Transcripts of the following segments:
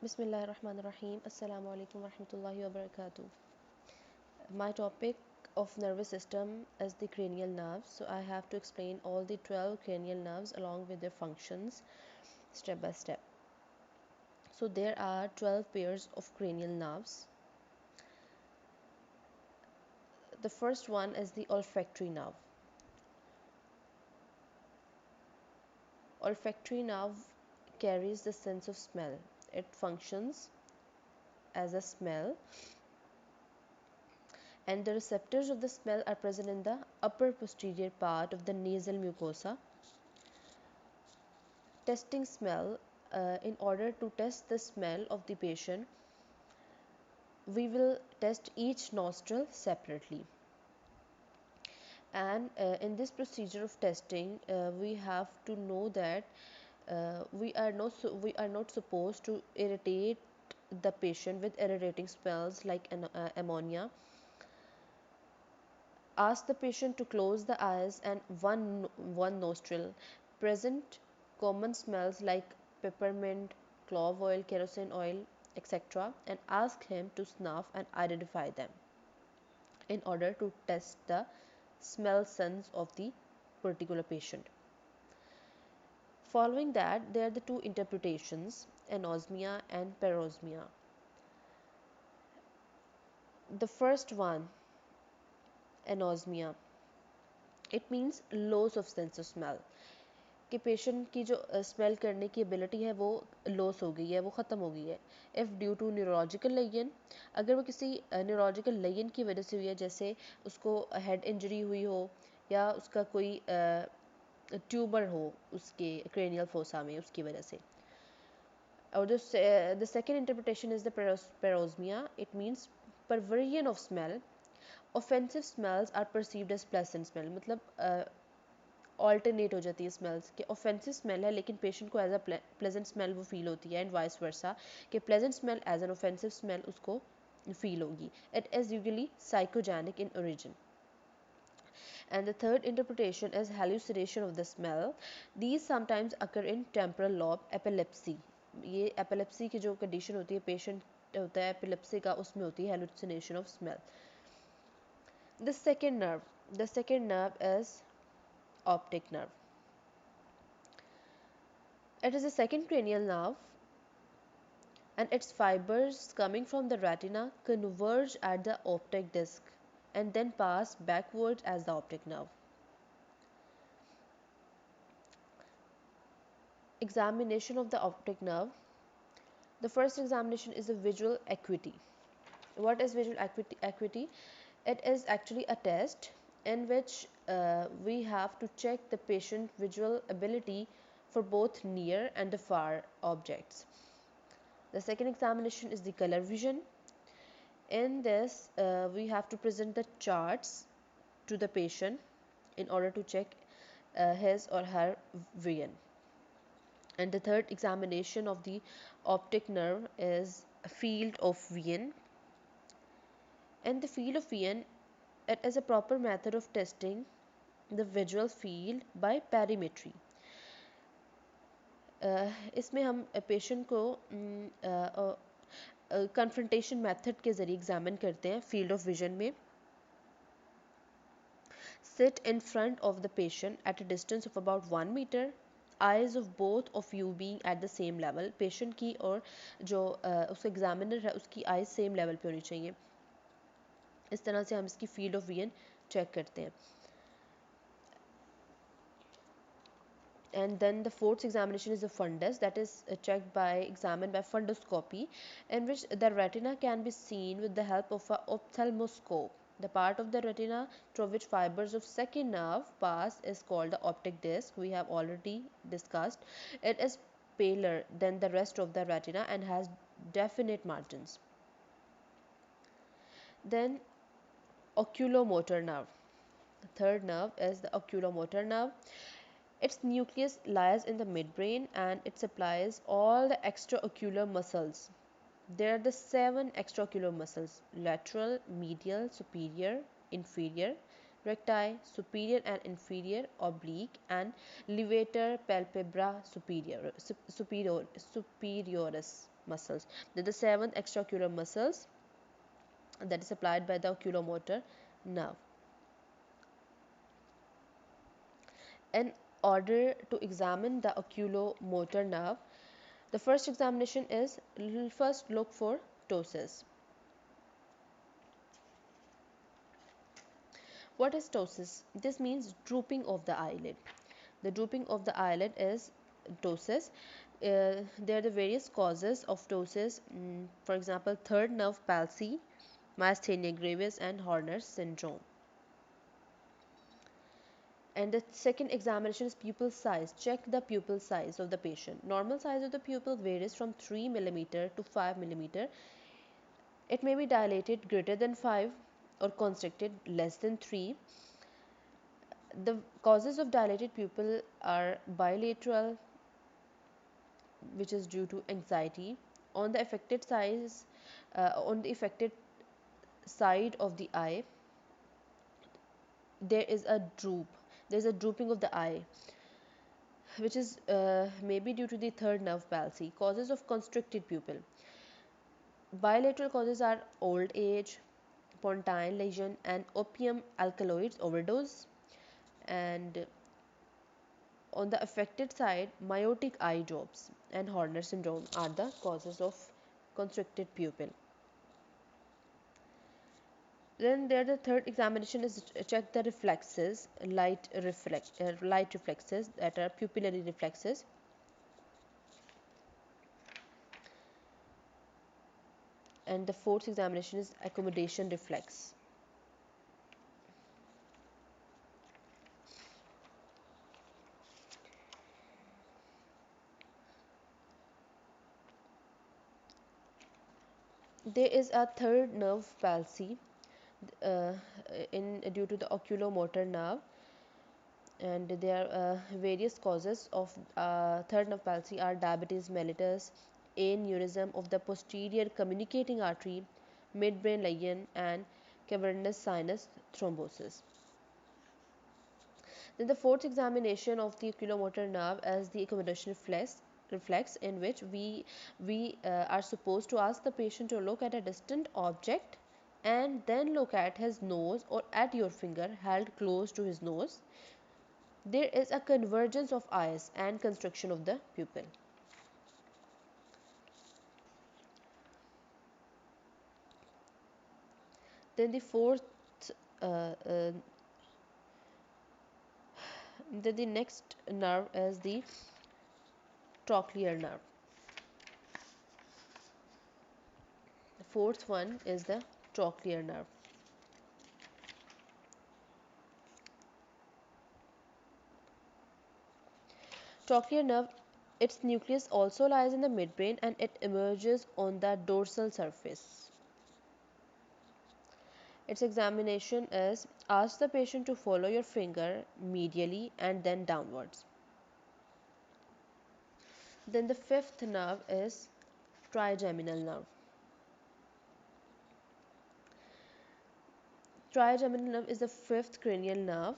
Bismillahirrahmanirrahim. Assalamu alaikum warahmatullahi wabarakatuh. My topic of nervous system is the cranial nerves. So I have to explain all the 12 cranial nerves along with their functions step by step. So there are 12 pairs of cranial nerves. The first one is the olfactory nerve. Olfactory nerve carries the sense of smell. It functions as a smell, and the receptors of the smell are present in the upper posterior part of the nasal mucosa. Testing smell. In order to test the smell of the patient, we will test each nostril separately. And in this procedure of testing, we have to know that we are not supposed to irritate the patient with irritating smells like ammonia. Ask the patient to close the eyes and one nostril. Present common smells like peppermint, clove oil, kerosene oil, etc., and ask him to snuff and identify them in order to test the smell sense of the particular patient. Following that, there are the two interpretations, anosmia and parosmia. The first one, anosmia, it means loss of sense of smell. कि patient की जो smell करने की ability है वो loss हो गई है, वो ख़त्म हो गई है. If due to neurological lesion, अगर वो किसी न्यूरोलॉजिकल लेयन की वजह से हुई है, जैसे उसको हेड इंजरी हुई हो या उसका कोई ट्यूमर हो उसके क्रेनियल फोसा में उसकी वजह से. और the second interpretation is the parosmia. It means perversion of smell. Offensive smells are perceived as pleasant smell. मतलब ऑल्टरनेट हो जाती है स्मेल्स कि ऑफेंसिव स्मेल है लेकिन पेशेंट को एज अ प्लेजेंट स्मेल वो फील होती है, एंड वाइस वर्सा कि pleasant smell as an offensive smell उसको फील होगी. It is usually psychogenic in origin. And the third interpretation is hallucination of the smell. These sometimes occur in temporal lobe epilepsy. ये epilepsy की जो condition होती है, patient होता है epilepsy का, उसमें होती है hallucination of smell. The second nerve is optic nerve. It is the second cranial nerve, and its fibers coming from the retina converge at the optic disc and then pass backwards as the optic nerve. Examination of the optic nerve. The first examination is the visual acuity. What is visual acuity? It is actually a test in which we have to check the patient's visual ability for both near and the far objects. The second examination is the color vision. In this, we have to present the charts to the patient in order to check his or her vision. And the third examination of the optic nerve is a field of vision. And the field of vision, it is a proper method of testing the visual field by perimetry. इसमें हम patient को confrontation method के ज़रिए examine करते हैं field of vision में. Sit in front of the patient at a distance of about 1 meter. Eyes of both of you being at the same level. Patient की और जो उसका एग्जामिनर है उसकी आइज सेम लेवल पे होनी चाहिए. इस तरह से हम इसकी फील्ड ऑफ विजन चेक करते हैं. And then the fourth examination is the fundus, that is examined by fundoscopy, in which the retina can be seen with the help of a ophthalmoscope. The part of the retina through which fibers of second nerve pass is called the optic disc. We have already discussed. It is paler than the rest of the retina and has definite margins. Then oculomotor nerve. The third nerve is the oculomotor nerve. Its nucleus lies in the midbrain and it supplies all the extraocular muscles. There are the 7 extraocular muscles: lateral, medial, superior, inferior, recti, superior and inferior, oblique, and levator palpebra superioris. muscles. Then the seventh extraocular muscles that is supplied by the oculomotor nerve. In order to examine the oculomotor nerve, the first examination is first look for ptosis. What is ptosis? This means drooping of the eyelid. The drooping of the eyelid is ptosis. There are the various causes of ptosis, for example, third nerve palsy, myasthenia gravis, and Horner's syndrome. And the second examination is pupil size. Check the pupil size of the patient. Normal size of the pupil varies from 3 millimeter to 5 millimeter. It may be dilated greater than 5 or constricted less than 3. The causes of dilated pupil are bilateral, which is due to anxiety. On the affected size, on the affected side of the eye, there is a droop. There is a drooping of the eye, which is maybe due to the third nerve palsy. Causes of constricted pupil. Bilateral causes are old age, pontine lesion, and opium alkaloids overdose. And on the affected side, myotic eye drops and Horner syndrome are the causes of constricted pupil. Then there the third examination is check the reflexes, light reflexes that are pupillary reflexes. And the fourth examination is accommodation reflex. There is a third nerve palsy uh, in due to the oculomotor nerve, and there are various causes of third nerve palsy are diabetes mellitus, aneurysm of the posterior communicating artery, midbrain lesion, and cavernous sinus thrombosis. Then the fourth examination of the oculomotor nerve is the accommodation reflex, in which we are supposed to ask the patient to look at a distant object and then look at his nose or at your finger held close to his nose. There is a convergence of eyes and constriction of the pupil. Then the fourth, uh, uh, then the next nerve is the trochlear nerve. The fourth one is the trochlear nerve. Trochlear nerve, its nucleus also lies in the midbrain and it emerges on the dorsal surface. Its examination is ask the patient to follow your finger medially and then downwards. Then the fifth nerve is trigeminal nerve. Trigeminal nerve is the fifth cranial nerve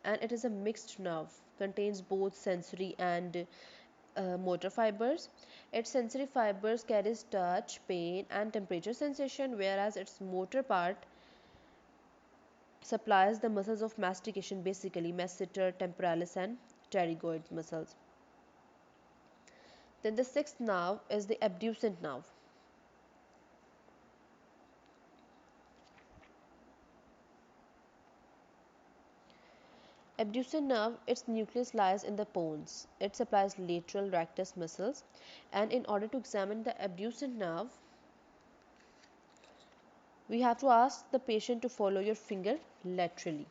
and it is a mixed nerve, contains both sensory and motor fibers. Its sensory fibers carries touch, pain and temperature sensation, whereas its motor part supplies the muscles of mastication, basically masseter, temporalis and pterygoid muscles. Then the sixth nerve is the abducent nerve. Abducent nerve, its nucleus lies in the pons. It supplies lateral rectus muscles, and in order to examine the abducent nerve, we have to ask the patient to follow your finger laterally.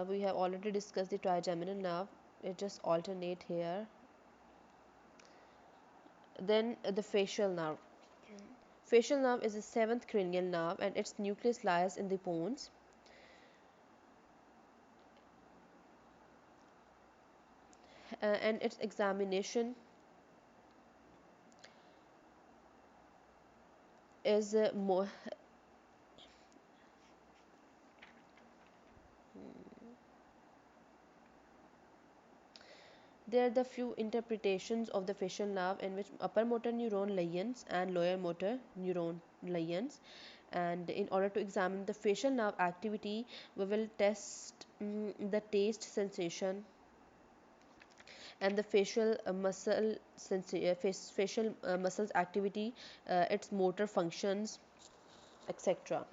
We have already discussed the trigeminal nerve. It just alternate here. Then the facial nerve. Facial nerve is the seventh cranial nerve and its nucleus lies in the pons. And its examination is more There are the few interpretations of the facial nerve in which upper motor neuron lions and lower motor neuron lions. And in order to examine the facial nerve activity, we will test the taste sensation and the facial facial muscles activity, its motor functions, etc.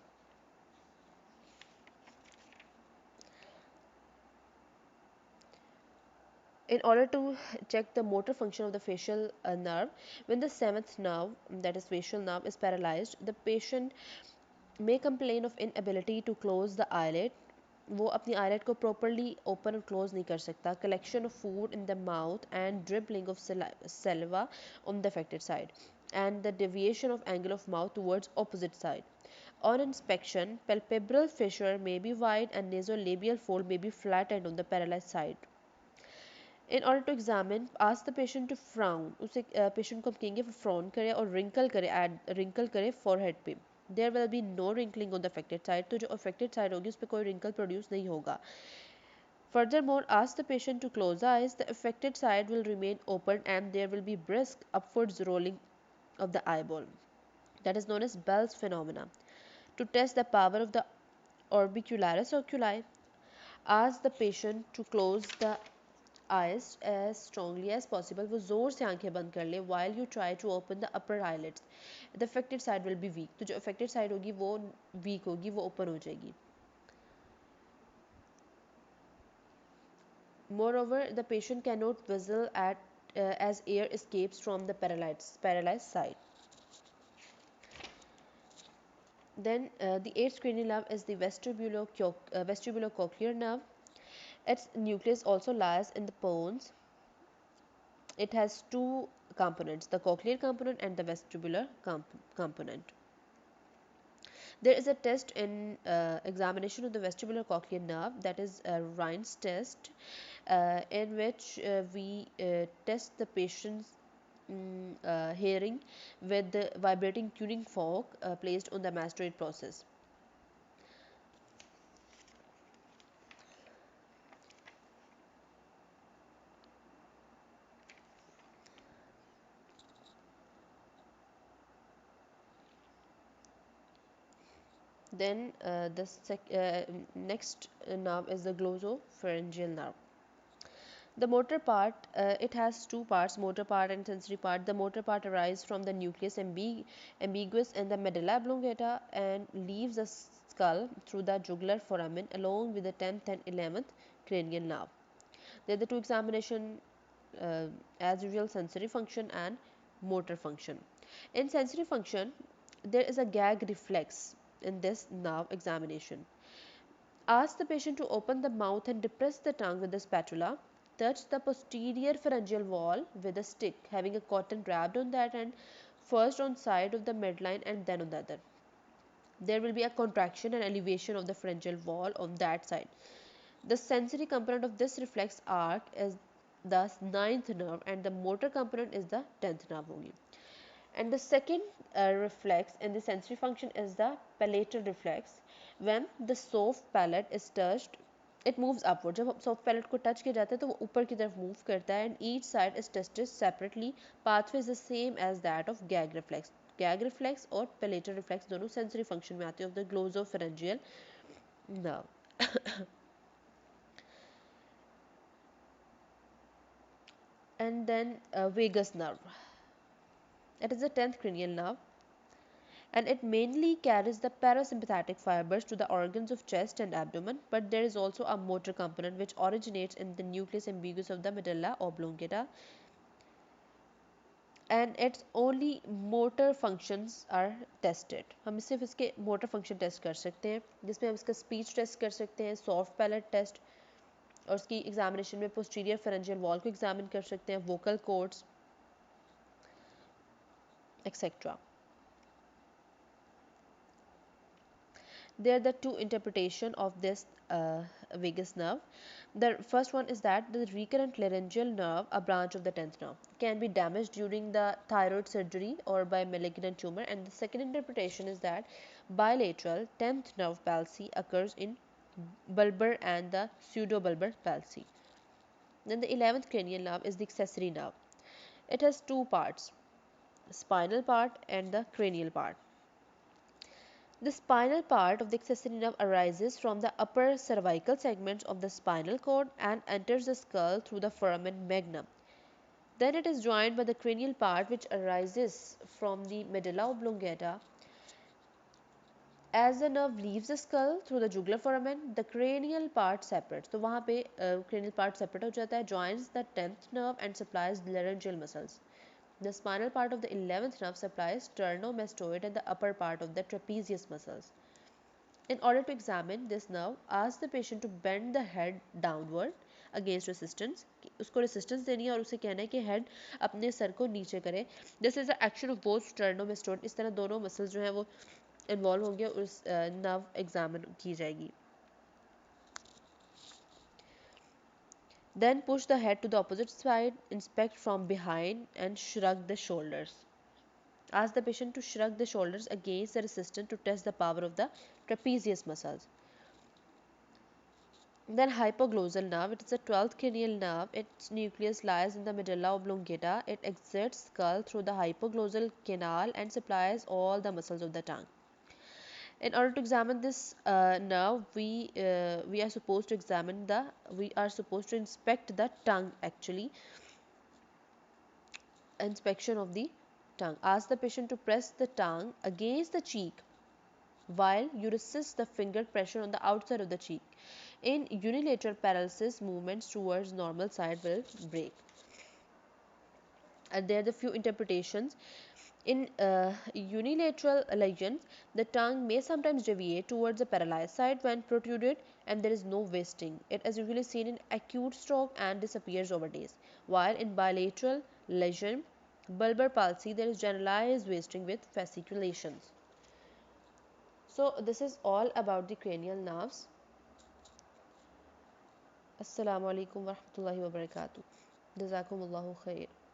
In order to check the motor function of the facial nerve, when the seventh nerve, that is facial nerve, is paralyzed, the patient may complain of inability to close the eyelid. वो अपनी eyelid को properly open और close नहीं कर सकता, collection of food in the mouth and dribbling of saliva on the affected side, and the deviation of angle of mouth towards opposite side. On inspection, palpebral fissure may be wide and nasolabial fold may be flattened on the paralyzed side. In order to examine, ask the patient to frown. उसे patient को हम कहेंगे frown करे और wrinkle करे, add wrinkle करे forehead पे. There will be no wrinkling on the affected side. तो जो affected side होगी उस पर कोई wrinkle produce नहीं होगा. Furthermore, ask the patient to close the eyes. The affected side will remain open and there will be brisk upwards rolling of the eyeball. That is known as Bell's phenomena. To test the power of the orbicularis oculi, ask the patient to close the eyes as strongly as possible. वो जोर से आंखें बंद कर ले while you try to open the upper eyelids. The affected side will be weak. तो जो affected side होगी वो weak होगी, वो open हो जाएगी. Moreover, the patient cannot whistle as air escapes from the paralyzed side. Then the eighth cranial nerve is the vestibulocochlear nerve. Its nucleus also lies in the pons. It has two components, the cochlear component and the vestibular component. There is a test in examination of the vestibular cochlear nerve, that is a Rhine's test, in which we test the patient's hearing with the vibrating tuning fork placed on the mastoid process. Then next nerve is the glossopharyngeal nerve. The motor part, it has two parts, motor part and sensory part. The motor part arises from the nucleus ambiguous in the medulla oblongata and leaves the skull through the jugular foramen along with the 10th and 11th cranial nerve. There are the two examination, as usual, sensory function and motor function. In sensory function, there is a gag reflex in this nerve examination. Ask the patient to open the mouth and depress the tongue with the spatula. Touch the posterior pharyngeal wall with a stick, having a cotton wrapped on that end, first on side of the midline and then on the other. There will be a contraction and elevation of the pharyngeal wall on that side. The sensory component of this reflex arc is the ninth nerve and the motor component is the 10th nerve only. And the second reflex in the sensory function is the palatal reflex. When the soft palate is touched, it moves upward. जब soft palate को touch किया जाता है तो वो ऊपर की तरफ move करता है and each side is tested separately. Pathway is the same as that of gag reflex. Gag reflex और palatal reflex दोनों sensory function में आते हैं of the glossopharyngeal nerve. And then vagus nerve. It is the 10th cranial nerve and it mainly carries the parasympathetic fibers to the organs of chest and abdomen, but there is also a motor component which originates in the nucleus ambiguous of the medulla oblongata and its only motor functions are tested. हम सिर्फ इसके motor function test कर सकते हैं जिसमें हम इसका speech test कर सकते हैं, soft palate test और उसकी examination में posterior pharyngeal wall को examine कर सकते हैं, vocal cords etc. There are the two interpretation of this vagus nerve. The first one is that the recurrent laryngeal nerve, a branch of the 10th nerve, can be damaged during the thyroid surgery or by malignant tumor, and the second interpretation is that bilateral 10th nerve palsy occurs in bulbar and the pseudobulbar palsy. Then the 11th cranial nerve is the accessory nerve. It has two parts, spinal part and the cranial part. The spinal part of the accessory nerve arises from the upper cervical segment of the spinal cord and enters the skull through the foramen magnum. Then it is joined by the cranial part which arises from the medulla oblongata. As the nerve leaves the skull through the jugular foramen, the cranial part separates. तो वहाँ पे cranial part separate हो जाता है, joins the 10th nerve and supplies laryngeal muscles. The spinal part of the 11th nerve supplies sternomastoid and the upper part of the trapezius muscles. In order to examine this nerve, ask the patient to bend the head downward against resistance. उसको resistance देनी है और उसे कहना है कि head अपने sir को नीचे करे. This is the action of both sternomastoid. इस तरह दोनों muscles जो हैं वो इन्वॉल्व होंगे और उस नर्व एग्जामिन की जाएगी. Then push the head to the opposite side, inspect from behind and shrug the shoulders. Ask the patient to shrug the shoulders against the resistance to test the power of the trapezius muscles. Then hypoglossal nerve, it is the 12th cranial nerve. Its nucleus lies in the medulla oblongata. It exits skull through the hypoglossal canal and supplies all the muscles of the tongue. In order to examine this nerve, we are supposed to inspect the tongue, actually inspection of the tongue. Ask the patient to press the tongue against the cheek while you resist the finger pressure on the outside of the cheek. In unilateral paralysis, movements towards normal side will break. And there are the few interpretations. In unilateral lesions, the tongue may sometimes deviate towards the paralyzed side when protruded and there is no wasting. It is usually seen in acute stroke and disappears over days. While in bilateral lesion, bulbar palsy, there is generalized wasting with fasciculations. So this is all about the cranial nerves. Assalamu alaikum wa rahmatullahi wa barakatuh. Jazakumullahu khair.